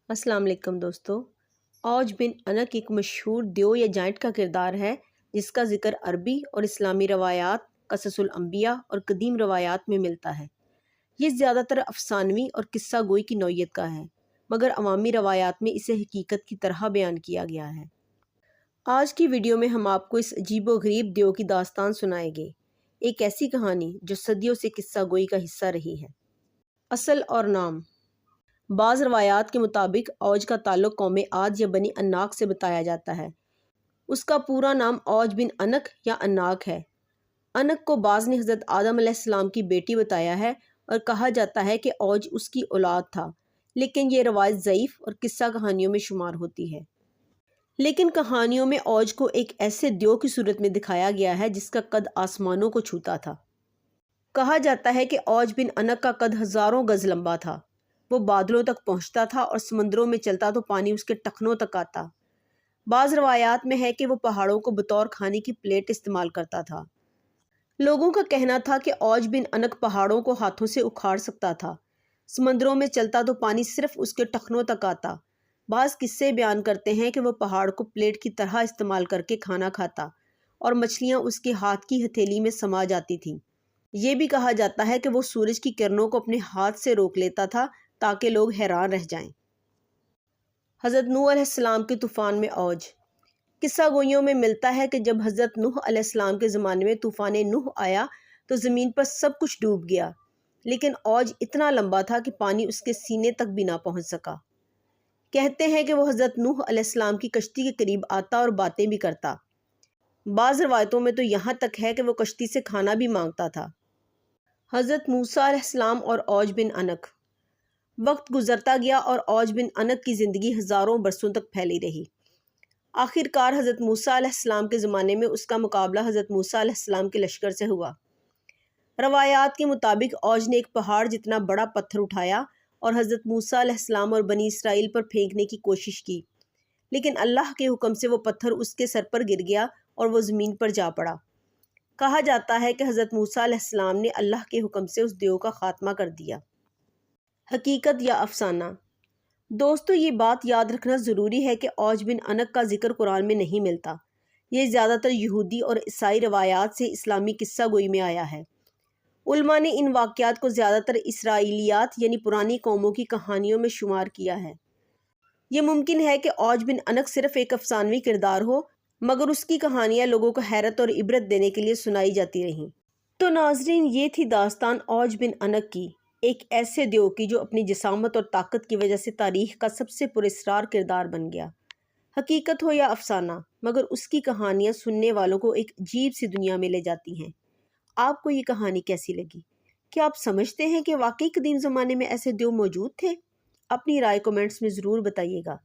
अस्सलाम वालेकुम दोस्तों। औज बिन अनक एक मशहूर दियो या जाइंट का किरदार है जिसका ज़िक्र अरबी और इस्लामी रवायात, कससुल अंबिया और कदीम रवायात में मिलता है। ये ज़्यादातर अफसानवी और किस्सा गोई की नौयत का है, मगर अवामी रवायात में इसे हकीकत की तरह बयान किया गया है। आज की वीडियो में हम आपको इस अजीबो गरीब दियो की दास्तान सुनाएंगे, एक ऐसी कहानी जो सदियों से किस्सा गोई का हिस्सा रही है। असल और नाम। बाज़ रवायात के मुताबिक औज का ताल्लुक़ कौम आद या बनी अन्नाक से बताया जाता है। उसका पूरा नाम औज बिन अनक या अन्नाक है। अनक को बाज़ ने हज़रत आदम अलैहिस्सलाम की बेटी बताया है और कहा जाता है कि औज उसकी औलाद था, लेकिन ये रवायत ज़ईफ़ और किस्सा कहानियों में शुमार होती है। लेकिन कहानियों में औज को एक ऐसे दियो की सूरत में दिखाया गया है जिसका कद आसमानों को छूता था। कहा जाता है कि औज बिन अनक का कद हज़ारों गज़ लंबा था। वो बादलों तक पहुंचता था और समंदरों में चलता तो पानी उसके टखनों तक आता। बाज़ रवायात में है कि वो पहाड़ों को बतौर खाने की प्लेट इस्तेमाल करता था। लोगों का कहना था कि औज बिन अनक पहाड़ों को हाथों से उखाड़ सकता था। समंदरों में चलता तो पानी सिर्फ उसके टखनों तक आता। बाज़ किस्से बयान करते हैं कि वह पहाड़ को प्लेट की तरह इस्तेमाल करके खाना खाता और मछलियाँ उसके हाथ की हथेली में समा जाती थीं। ये भी कहा जाता है कि वो सूरज की किरणों को अपने हाथ से रोक लेता था ताकि लोग हैरान रह जाएं। हज़रत नूह अलैहिस्सलाम के तूफ़ान में औज। किस्सा गोइयों में मिलता है कि जब हज़रत नूह अलैहिस्सलाम के ज़माने में तूफ़ान नूह आया तो ज़मीन पर सब कुछ डूब गया, लेकिन औज इतना लंबा था कि पानी उसके सीने तक भी ना पहुंच सका। कहते हैं कि वो हज़रत नूह अलैहिस्सलाम की कश्ती के करीब आता और बातें भी करता। बाज़ रवायतों में तो यहाँ तक है कि वो कश्ती से खाना भी मांगता था। हज़रत मूसा अलैहिस्सलाम और औज बिन अनक। वक्त गुजरता गया और औज बिन अनक की ज़िंदगी हज़ारों बरसों तक फैली रही। आखिरकार हज़रत मूसा अलैहिस्सलाम के ज़माने में उसका मुकाबला हज़रत मूसा अलैहिस्सलाम के लश्कर से हुआ। रवायात के मुताबिक औज ने एक पहाड़ जितना बड़ा पत्थर उठाया और हज़रत मूसा अलैहिस्सलाम और बनी इसराइल पर फेंकने की कोशिश की, लेकिन अल्लाह के हुक्म से वो पत्थर उसके सर पर गिर गया और वो ज़मीन पर जा पड़ा। कहा जाता है कि हज़रत मूसा अलैहिस्सलाम ने अल्लाह के हुक्म से उस दियो का खात्मा कर दिया। हकीकत या अफसाना। दोस्तों, ये बात याद रखना ज़रूरी है कि औज बिन अनक का जिक्र कुरान में नहीं मिलता। ये ज़्यादातर यहूदी और ईसाई रवायात से इस्लामी किस्सा गोई में आया है। उलमा ने इन वाक़यात को ज़्यादातर इसराइलियात यानी पुरानी कौमों की कहानियों में शुमार किया है। ये मुमकिन है कि औज बिन अनक सिर्फ़ एक अफसानवी किरदार हो, मगर उसकी कहानियाँ लोगों को हैरत और इबरत देने के लिए सुनाई जाती रहीं। तो नाजरीन, ये थी दास्तान औज बिन अनक की, एक ऐसे दियो की जो अपनी जिसामत और ताकत की वजह से तारीख़ का सबसे पुरस्कार किरदार बन गया। हकीकत हो या अफसाना, मगर उसकी कहानियाँ सुनने वालों को एक अजीब सी दुनिया में ले जाती हैं। आपको ये कहानी कैसी लगी? क्या आप समझते हैं कि वाकई कदीम ज़माने में ऐसे दियो मौजूद थे? अपनी राय कमेंट्स में ज़रूर बताइएगा।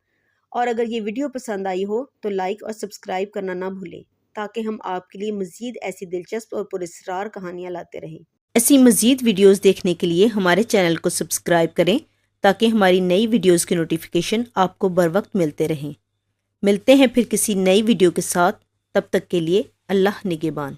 और अगर ये वीडियो पसंद आई हो तो लाइक और सब्सक्राइब करना ना भूलें, ताकि हम आपके लिए मज़ीद ऐसी दिलचस्प और पुरस्कार कहानियाँ लाते रहें। ऐसी मज़ीद वीडियोज़ देखने के लिए हमारे चैनल को सब्सक्राइब करें ताकि हमारी नई वीडियोज़ की नोटिफिकेशन आपको बर वक्त मिलते रहें। मिलते हैं फिर किसी नई वीडियो के साथ। तब तक के लिए अल्लाह निगहबान।